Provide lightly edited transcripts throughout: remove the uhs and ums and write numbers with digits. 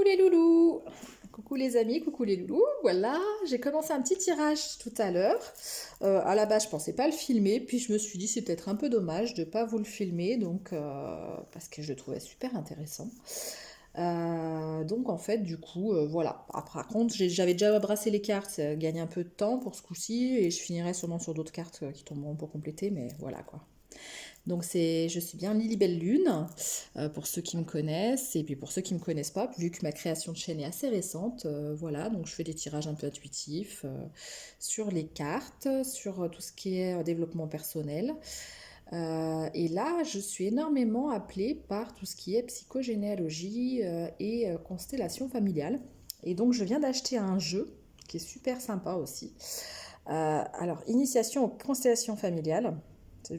Coucou les loulous! Coucou les amis, coucou les loulous. Voilà, j'ai commencé un petit tirage tout à l'heure. À la base, je pensais pas le filmer, puis je me suis dit c'est peut-être un peu dommage de pas vous le filmer, donc parce que je le trouvais super intéressant. Donc en fait, du coup, voilà. Ah, par contre, j'avais déjà brassé les cartes, ça gagne un peu de temps pour ce coup-ci, et je finirai sûrement sur d'autres cartes qui tomberont pour compléter, mais voilà quoi. Donc je suis bien Lily Belle Lune, pour ceux qui me connaissent, et puis pour ceux qui ne me connaissent pas, vu que ma création de chaîne est assez récente, voilà, donc je fais des tirages un peu intuitifs sur les cartes, sur tout ce qui est développement personnel. Et là, je suis énormément appelée par tout ce qui est psychogénéalogie et constellation familiale. Et donc, je viens d'acheter un jeu qui est super sympa aussi. Alors, initiation aux constellations familiales,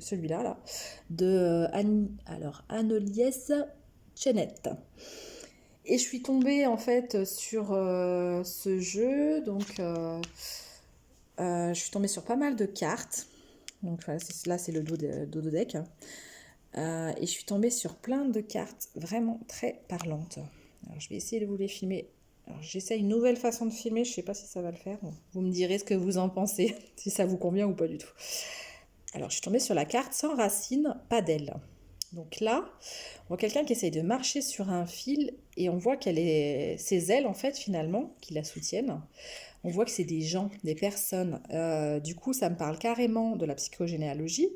celui-là, là, de Annelies Chenet. Et je suis tombée en fait sur ce jeu, donc je suis tombée sur pas mal de cartes. Donc voilà, là c'est le dodo deck. Et je suis tombée sur plein de cartes vraiment très parlantes. Alors je vais essayer de vous les filmer. Alors j'essaie une nouvelle façon de filmer, je sais pas si ça va le faire. Bon, vous me direz ce que vous en pensez, si ça vous convient ou pas du tout. Alors je suis tombée sur la carte sans racines, pas d'aile. Donc là, on voit quelqu'un qui essaye de marcher sur un fil et on voit ses ailes en fait finalement qui la soutiennent. On voit que c'est des gens, des personnes. Du coup, ça me parle carrément de la psychogénéalogie,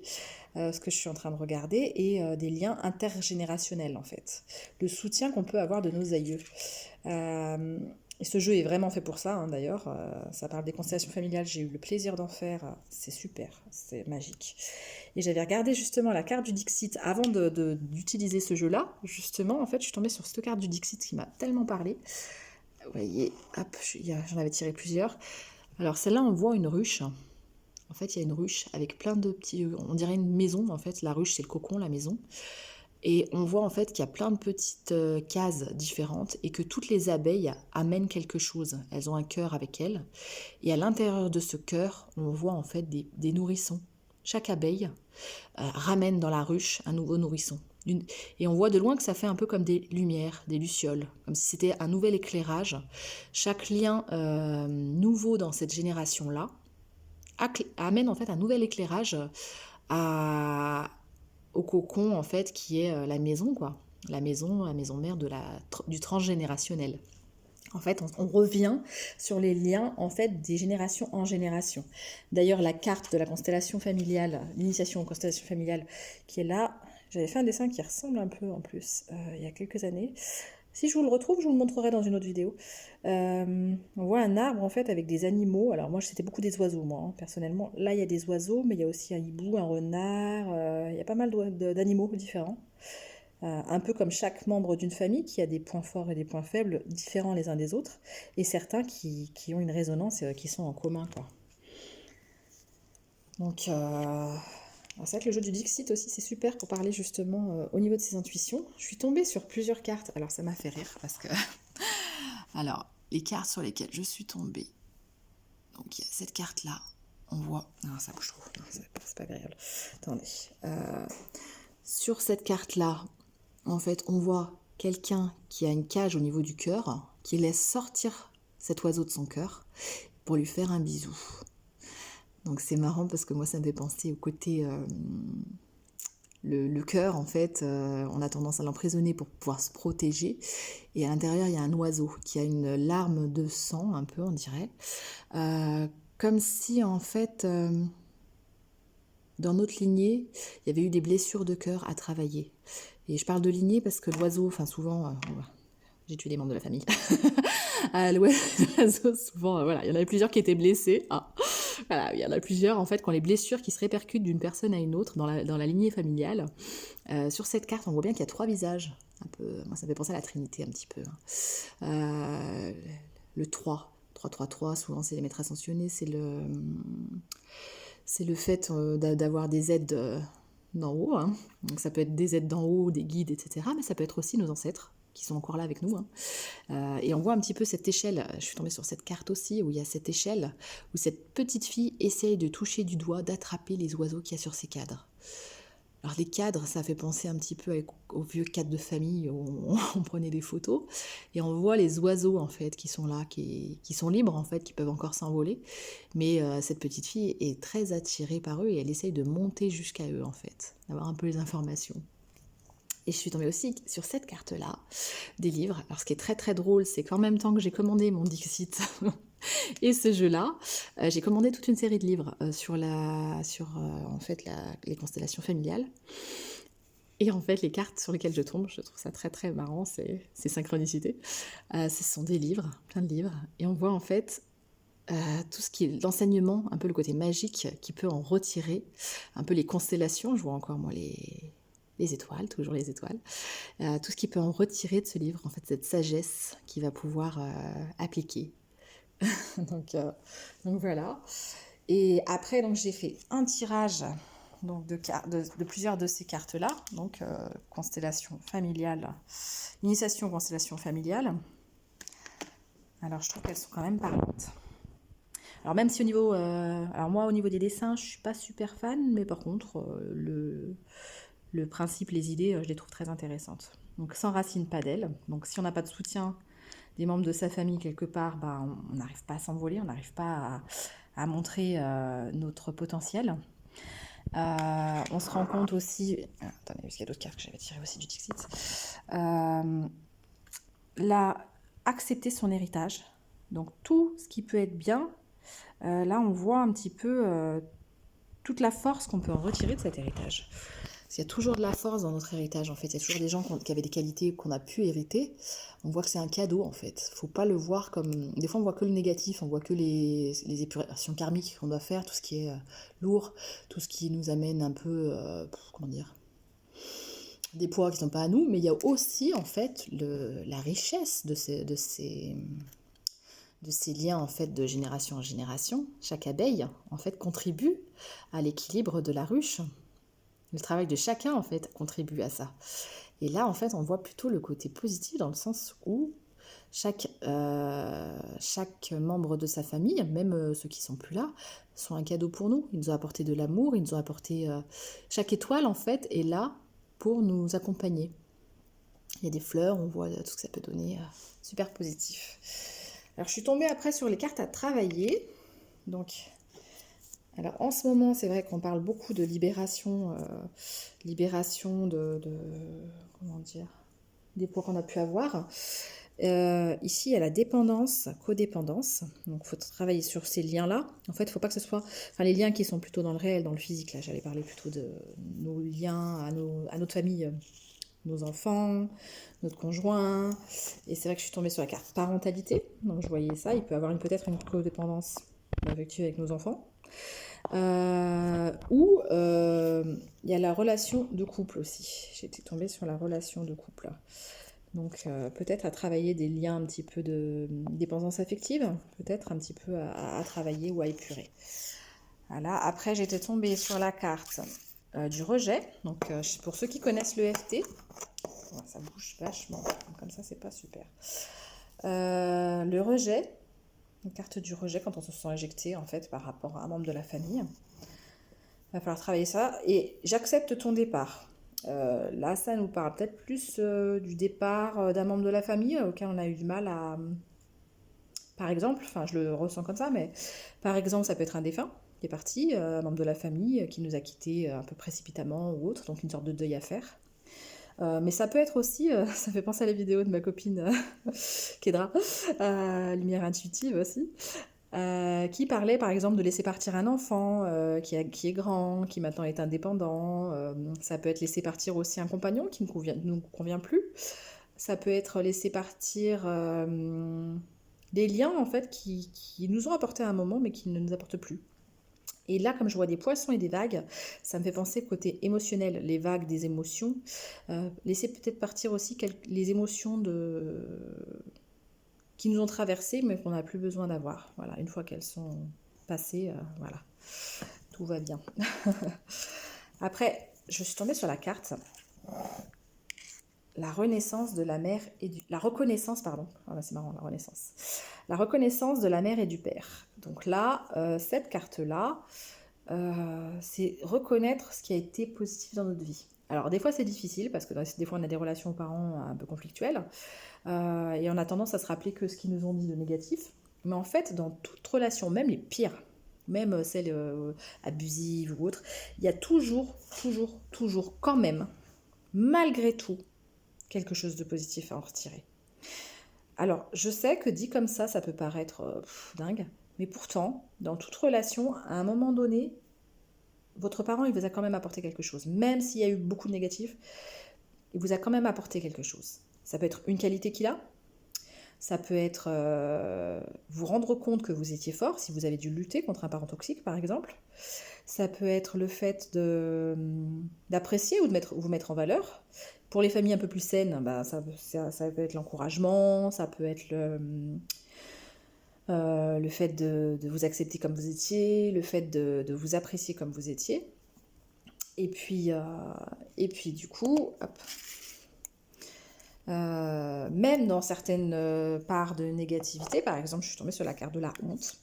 ce que je suis en train de regarder, et des liens intergénérationnels en fait. Le soutien qu'on peut avoir de nos aïeux. Et ce jeu est vraiment fait pour ça, hein, d'ailleurs. Ça parle des constellations familiales, j'ai eu le plaisir d'en faire. C'est super, c'est magique. Et j'avais regardé justement la carte du Dixit avant d'utiliser ce jeu-là. Justement, en fait, je suis tombée sur cette carte du Dixit qui m'a tellement parlé. Vous voyez, hop, j'en avais tiré plusieurs. Alors celle-là, on voit une ruche. En fait, il y a une ruche avec plein de petits... On dirait une maison, en fait. La ruche, c'est le cocon, la maison. Et on voit en fait qu'il y a plein de petites cases différentes et que toutes les abeilles amènent quelque chose. Elles ont un cœur avec elles. Et à l'intérieur de ce cœur, on voit en fait des nourrissons. Chaque abeille ramène dans la ruche un nouveau nourrisson. Et on voit de loin que ça fait un peu comme des lumières, des lucioles, comme si c'était un nouvel éclairage. Chaque lien nouveau dans cette génération-là amène en fait un nouvel éclairage à, au cocon en fait qui est la maison quoi, la maison mère du transgénérationnel. En fait, on revient sur les liens en fait des générations en génération. D'ailleurs, la carte de la constellation familiale, l'initiation aux constellations familiales, qui est là, j'avais fait un dessin qui ressemble un peu en plus il y a quelques années. Si je vous le retrouve, je vous le montrerai dans une autre vidéo. On voit un arbre en fait avec des animaux. Alors moi, c'était beaucoup des oiseaux, moi, hein, personnellement. Là, il y a des oiseaux, mais il y a aussi un hibou, un renard. Il y a pas mal d'animaux différents. Un peu comme chaque membre d'une famille qui a des points forts et des points faibles différents les uns des autres, et certains qui ont une résonance et qui sont en commun, quoi. Donc, c'est vrai que le jeu du Dixit aussi, c'est super pour parler justement au niveau de ses intuitions. Je suis tombée sur plusieurs cartes, alors ça m'a fait rire parce que... Alors, les cartes sur lesquelles je suis tombée, donc il y a cette carte-là, on voit... Non, ça bouge trop, non, c'est pas agréable. Attendez. Sur cette carte-là, en fait, on voit quelqu'un qui a une cage au niveau du cœur, qui laisse sortir cet oiseau de son cœur pour lui faire un bisou. Donc c'est marrant parce que moi ça me fait penser au côté... le cœur, en fait, on a tendance à l'emprisonner pour pouvoir se protéger. Et à l'intérieur, il y a un oiseau qui a une larme de sang, un peu, on dirait. Comme si, en fait... dans notre lignée, il y avait eu des blessures de cœur à travailler. Et je parle de lignée parce que l'oiseau, enfin souvent, j'ai tué les membres de la famille. L'oiseau, souvent, voilà, il y en avait plusieurs qui étaient blessés. Ah. Voilà, il y en a plusieurs, en fait, qui ont les blessures qui se répercutent d'une personne à une autre dans la lignée familiale. Sur cette carte, on voit bien qu'il y a 3 visages. Un peu, moi, ça me fait penser à la Trinité un petit peu. Le 3, 3, souvent, c'est les maîtres ascensionnés, c'est le fait d'avoir des aides d'en haut, hein. Donc ça peut être des aides d'en haut, des guides, etc. Mais ça peut être aussi nos ancêtres qui sont encore là avec nous, hein. Et on voit un petit peu cette échelle, je suis tombée sur cette carte aussi, où il y a cette échelle, où cette petite fille essaye de toucher du doigt, d'attraper les oiseaux qu'il y a sur ses cadres. Alors les cadres, ça fait penser un petit peu aux vieux cadres de famille où on prenait des photos et on voit les oiseaux en fait qui sont là, qui sont libres en fait, qui peuvent encore s'envoler. Mais cette petite fille est très attirée par eux et elle essaye de monter jusqu'à eux en fait, d'avoir un peu les informations. Et je suis tombée aussi sur cette carte-là, des livres. Alors ce qui est très très drôle, c'est qu'en même temps que j'ai commandé mon Dixit et ce jeu-là, j'ai commandé toute une série de livres en fait les constellations familiales. Et en fait, les cartes sur lesquelles je tombe, je trouve ça très très marrant, c'est synchronicité. Ce sont des livres, plein de livres, et on voit en fait tout ce qui est l'enseignement, un peu le côté magique qui peut en retirer, un peu les constellations, je vois encore moi les étoiles, toujours les étoiles, tout ce qui peut en retirer de ce livre, en fait, cette sagesse qu'il va pouvoir appliquer. donc, euh, donc voilà. Et après, donc, j'ai fait un tirage donc, de plusieurs de ces cartes-là, donc constellation familiale, initiation constellation familiale. Alors je trouve qu'elles sont quand même parlantes. Alors même si au niveau, alors moi au niveau des dessins, je suis pas super fan, mais par contre le principe, les idées, je les trouve très intéressantes. Donc sans racine, pas d'aile. Donc si on n'a pas de soutien des membres de sa famille quelque part, bah, on n'arrive pas à s'envoler, on n'arrive pas à montrer notre potentiel. On se rend compte aussi, attendez, parce qu'il y a d'autres cartes que j'avais tirées aussi du Dixit, accepter son héritage. Donc tout ce qui peut être bien, là on voit un petit peu toute la force qu'on peut en retirer de cet héritage. Il y a toujours de la force dans notre héritage, en fait. Il y a toujours des gens qui avaient des qualités qu'on a pu hériter. On voit que c'est un cadeau, en fait. Faut pas le voir comme... Des fois, on voit que le négatif, on voit que les épurations karmiques qu'on doit faire, tout ce qui est lourd, tout ce qui nous amène un peu... comment dire, des poids qui ne sont pas à nous. Mais il y a aussi, en fait, la richesse de ces liens en fait de génération en génération. Chaque abeille en fait contribue à l'équilibre de la ruche. Le travail de chacun, en fait, contribue à ça. Et là, en fait, on voit plutôt le côté positif dans le sens où chaque membre de sa famille, même ceux qui sont plus là, sont un cadeau pour nous. Ils nous ont apporté de l'amour, ils nous ont apporté... chaque étoile, en fait, est là pour nous accompagner. Il y a des fleurs, on voit tout ce que ça peut donner. Super positif. Alors, je suis tombée après sur les cartes à travailler. Donc... Alors en ce moment, c'est vrai qu'on parle beaucoup de libération comment dire, des poids qu'on a pu avoir. Ici, il y a la dépendance, codépendance. Donc il faut travailler sur ces liens-là. En fait, il ne faut pas que ce soit... Enfin, les liens qui sont plutôt dans le réel, dans le physique. Là, j'allais parler plutôt de nos liens à notre famille, nos enfants, notre conjoint. Et c'est vrai que je suis tombée sur la carte parentalité. Donc je voyais ça. Il peut y avoir peut-être une codépendance affective avec nos enfants. Ou il y a la relation de couple aussi. J'étais tombée sur la relation de couple. Donc peut-être à travailler des liens un petit peu de dépendance affective, peut-être un petit peu à travailler ou à épurer. Voilà. Après j'étais tombée sur la carte du rejet. Donc pour ceux qui connaissent l'EFT, ça bouge vachement, comme ça c'est pas super. Le rejet. Une carte du rejet quand on se sent éjecté en fait par rapport à un membre de la famille. Il va falloir travailler ça. Et j'accepte ton départ. Là, ça nous parle peut-être plus du départ d'un membre de la famille auquel on a eu du mal à... Par exemple, enfin je le ressens comme ça, mais par exemple ça peut être un défunt qui est parti, un membre de la famille qui nous a quittés un peu précipitamment ou autre, donc une sorte de deuil à faire. Mais ça peut être aussi, ça fait penser à la vidéo de ma copine Kedra, Lumière Intuitive aussi, qui parlait par exemple de laisser partir un enfant qui est grand, qui maintenant est indépendant. Ça peut être laisser partir aussi un compagnon qui ne nous convient plus. Ça peut être laisser partir des liens en fait qui nous ont apporté à un moment mais qui ne nous apportent plus. Et là, comme je vois des poissons et des vagues, ça me fait penser côté émotionnel, les vagues des émotions. Laisser peut-être partir aussi les émotions qui nous ont traversées, mais qu'on n'a plus besoin d'avoir. Voilà, une fois qu'elles sont passées, voilà, tout va bien. Après, je suis tombée sur la carte. La renaissance de la mère et du... La reconnaissance, pardon. Ah bah c'est marrant, la renaissance. La reconnaissance de la mère et du père. Donc là, cette carte-là, c'est reconnaître ce qui a été positif dans notre vie. Alors des fois c'est difficile parce que des fois on a des relations aux parents un peu conflictuelles et on a tendance à se rappeler que ce qu'ils nous ont dit de négatif. Mais en fait dans toute relation, même les pires, même celles abusives ou autres, il y a toujours quand même, malgré tout, quelque chose de positif à en retirer. Alors je sais que dit comme ça peut paraître dingue, mais pourtant dans toute relation, à un moment donné, votre parent, il vous a quand même apporté quelque chose. Même s'il y a eu beaucoup de négatifs, il vous a quand même apporté quelque chose. Ça peut être une qualité qu'il a, ça peut être vous rendre compte que vous étiez fort, si vous avez dû lutter contre un parent toxique, par exemple. Ça peut être le fait d'apprécier ou de vous mettre en valeur. Pour les familles un peu plus saines, bah, ça peut être l'encouragement, ça peut être le fait de vous accepter comme vous étiez, le fait de vous apprécier comme vous étiez. Et puis du coup, hop, même dans certaines parts de négativité, par exemple, je suis tombée sur la carte de la honte.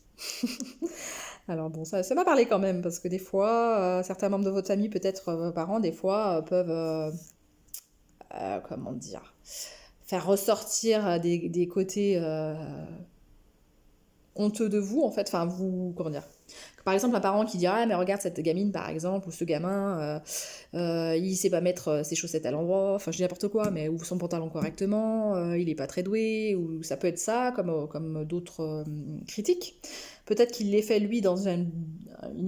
Alors bon, ça m'a parlé quand même, parce que des fois, certains membres de votre famille, peut-être vos parents, des fois, peuvent, comment dire, faire ressortir des côtés honteux de vous, en fait, enfin, vous, comment dire. Par exemple, un parent qui dit ah mais regarde cette gamine par exemple ou ce gamin il sait pas mettre ses chaussettes à l'endroit, enfin je dis n'importe quoi, mais ou son pantalon correctement, il est pas très doué, ou ça peut être ça comme d'autres critiques. Peut-être qu'il l'ait fait lui dans une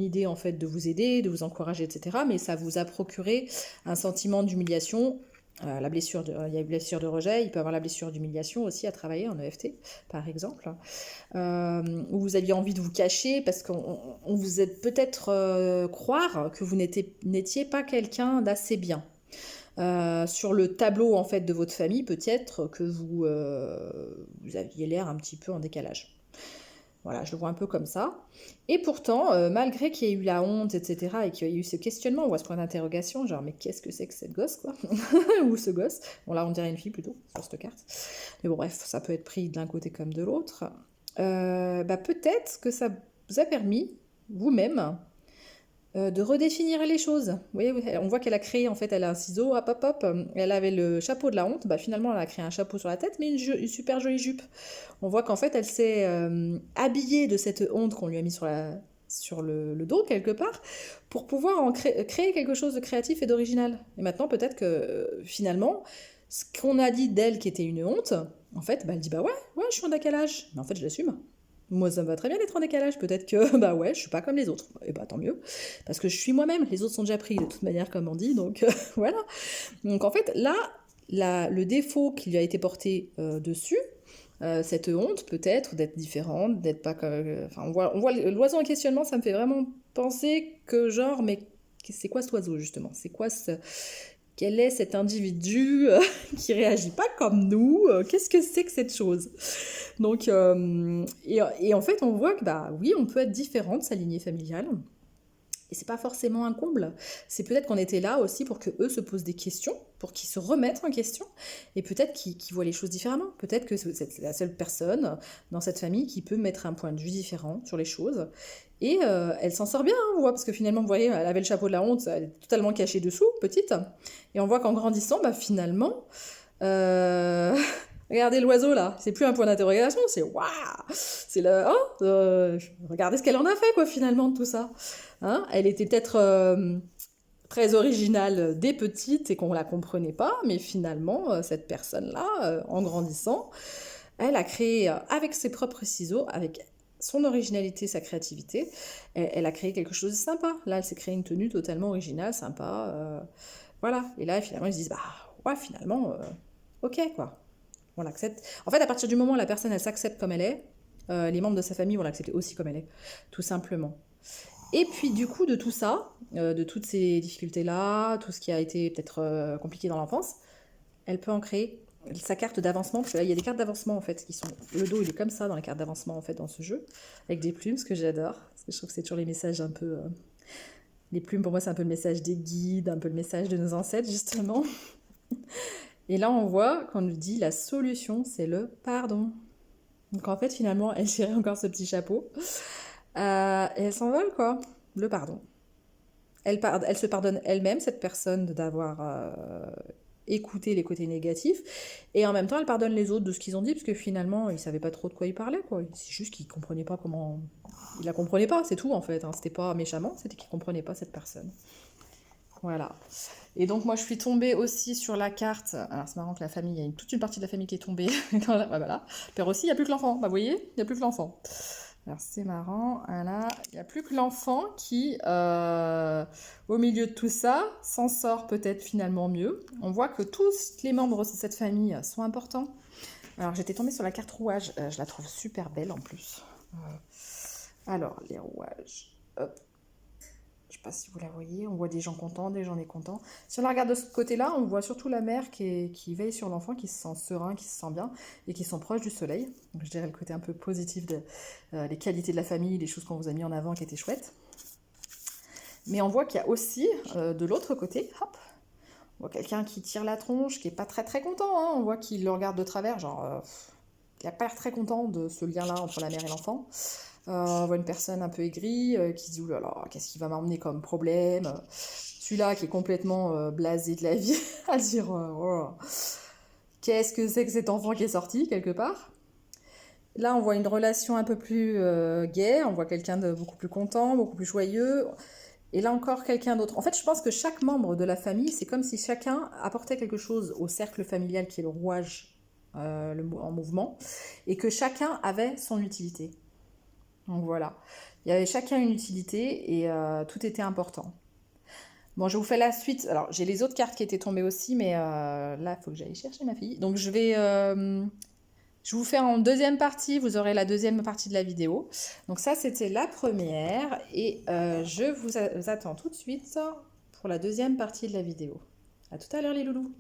idée en fait de vous aider, de vous encourager, etc. Mais ça vous a procuré un sentiment d'humiliation. La blessure il y a une blessure de rejet, il peut y avoir la blessure d'humiliation aussi à travailler en EFT, par exemple, où vous aviez envie de vous cacher parce qu'on vous êtes peut-être croire que vous n'étiez pas quelqu'un d'assez bien. Sur le tableau en fait de votre famille, peut-être que vous aviez l'air un petit peu en décalage. Voilà, je le vois un peu comme ça. Et pourtant, malgré qu'il y ait eu la honte, etc., et qu'il y ait eu ce questionnement ou à ce point d'interrogation, genre, mais qu'est-ce que c'est que cette gosse, quoi ou ce gosse. Bon, là, on dirait une fille plutôt, sur cette carte. Mais bon, bref, ça peut être pris d'un côté comme de l'autre. Peut-être que ça vous a permis, vous-même, de redéfinir les choses. Vous voyez, on voit qu'elle a créé, en fait, elle a un ciseau, hop, hop, hop, elle avait le chapeau de la honte, finalement, elle a créé un chapeau sur la tête, mais une super jolie jupe. On voit qu'en fait, elle s'est habillée de cette honte qu'on lui a mis sur le dos, quelque part, pour pouvoir créer quelque chose de créatif et d'original. Et maintenant, peut-être que, finalement, ce qu'on a dit d'elle qui était une honte, en fait, elle dit, ouais, je suis en décalage. Mais en fait, je l'assume. Moi, ça me va très bien d'être en décalage. Peut-être que, ouais, je suis pas comme les autres. Et tant mieux. Parce que je suis moi-même. Les autres sont déjà pris, de toute manière, comme on dit. Donc, voilà. Donc, en fait, là, le défaut qui lui a été porté dessus, cette honte, peut-être, d'être différente, d'être pas comme... Enfin, on voit l'oiseau en questionnement, ça me fait vraiment penser que, genre, mais c'est quoi cet oiseau, justement? C'est quoi quel est cet individu qui réagit pas comme nous? Qu'est-ce que c'est que cette chose? Donc, et en fait, on voit que, oui, on peut être différent de sa lignée familiale. Et c'est pas forcément un comble. C'est peut-être qu'on était là aussi pour que eux se posent des questions, pour qu'ils se remettent en question, et peut-être qu'ils voient les choses différemment. Peut-être que c'est la seule personne dans cette famille qui peut mettre un point de vue différent sur les choses. Et elle s'en sort bien, hein, on voit, parce que finalement, vous voyez, elle avait le chapeau de la honte, elle est totalement cachée dessous, petite. Et on voit qu'en grandissant, finalement, regardez l'oiseau là, c'est plus un point d'interrogation, c'est waouh, c'est le regardez ce qu'elle en a fait quoi finalement de tout ça. Hein, elle était peut-être très originale dès petite et qu'on la comprenait pas, mais finalement cette personne-là, en grandissant, elle a créé avec ses propres ciseaux, avec son originalité, sa créativité, elle a créé quelque chose de sympa. Là, elle s'est créée une tenue totalement originale, sympa, voilà. Et là, finalement, ils se disent ouais, finalement, ok quoi. On l'accepte. En fait, à partir du moment où la personne, elle s'accepte comme elle est, les membres de sa famille vont l'accepter aussi comme elle est, tout simplement. Et puis, du coup, de tout ça, de toutes ces difficultés-là, tout ce qui a été peut-être compliqué dans l'enfance, elle peut en créer sa carte d'avancement, parce que là, il y a des cartes d'avancement, en fait, qui sont... Le dos, il est comme ça dans les cartes d'avancement, en fait, dans ce jeu, avec des plumes, ce que j'adore, parce que je trouve que c'est toujours les messages un peu... Les plumes, pour moi, c'est un peu le message des guides, un peu le message de nos ancêtres, justement. Et là, on voit qu'on nous dit la solution, c'est le pardon. Donc en fait, finalement, elle gérait encore ce petit chapeau. Et elle s'envole, quoi. le pardon. Elle se pardonne elle-même, cette personne, d'avoir écouté les côtés négatifs, et en même temps, elle pardonne les autres de ce qu'ils ont dit, parce que finalement, ils savaient pas trop de quoi ils parlaient, quoi. C'est juste qu'ils comprenaient pas comment... Ils la comprenaient pas, c'est tout, en fait. Hein. C'était pas méchamment, c'était qu'ils comprenaient pas cette personne. Voilà. Et donc, moi, je suis tombée aussi sur la carte. Alors, c'est marrant que la famille, il y a toute une partie de la famille qui est tombée. Bah, voilà. Le père aussi, il n'y a plus que l'enfant. Bah, vous voyez, il n'y a plus que l'enfant. Alors c'est marrant, voilà. Il n'y a plus que l'enfant qui, au milieu de tout ça, s'en sort peut-être finalement mieux. On voit que tous les membres de cette famille sont importants. Alors j'étais tombée sur la carte rouage, je la trouve super belle en plus. Alors les rouages, hop. Je ne sais pas si vous la voyez, on voit des gens contents, des gens mécontents. Si on la regarde de ce côté-là, on voit surtout la mère qui veille sur l'enfant, qui se sent serein, qui se sent bien, et qui sont proches du soleil. Donc je dirais le côté un peu positif les qualités de la famille, les choses qu'on vous a mis en avant qui étaient chouettes. Mais on voit qu'il y a aussi, de l'autre côté, hop, on voit quelqu'un qui tire la tronche, qui n'est pas très très content. Hein. On voit qu'il le regarde de travers, genre, il n'a pas l'air très content de ce lien-là entre la mère et l'enfant. On voit une personne un peu aigrie qui se dit oulala, qu'est-ce qu'il va m'emmener comme problème, celui-là qui est complètement blasé de la vie à dire oh, qu'est-ce que c'est que cet enfant qui est sorti quelque part. Là on voit une relation un peu plus gaie, on voit quelqu'un de beaucoup plus content, beaucoup plus joyeux, et là encore quelqu'un d'autre. En fait je pense que chaque membre de la famille, c'est comme si chacun apportait quelque chose au cercle familial qui est le rouage en mouvement, et que chacun avait son utilité. Donc voilà, il y avait chacun une utilité et tout était important. Bon, je vous fais la suite. Alors, j'ai les autres cartes qui étaient tombées aussi, mais là, il faut que j'aille chercher ma fille. Donc, je vous fais en deuxième partie, vous aurez la deuxième partie de la vidéo. Donc ça, c'était la première et je vous attends tout de suite pour la deuxième partie de la vidéo. À tout à l'heure les loulous.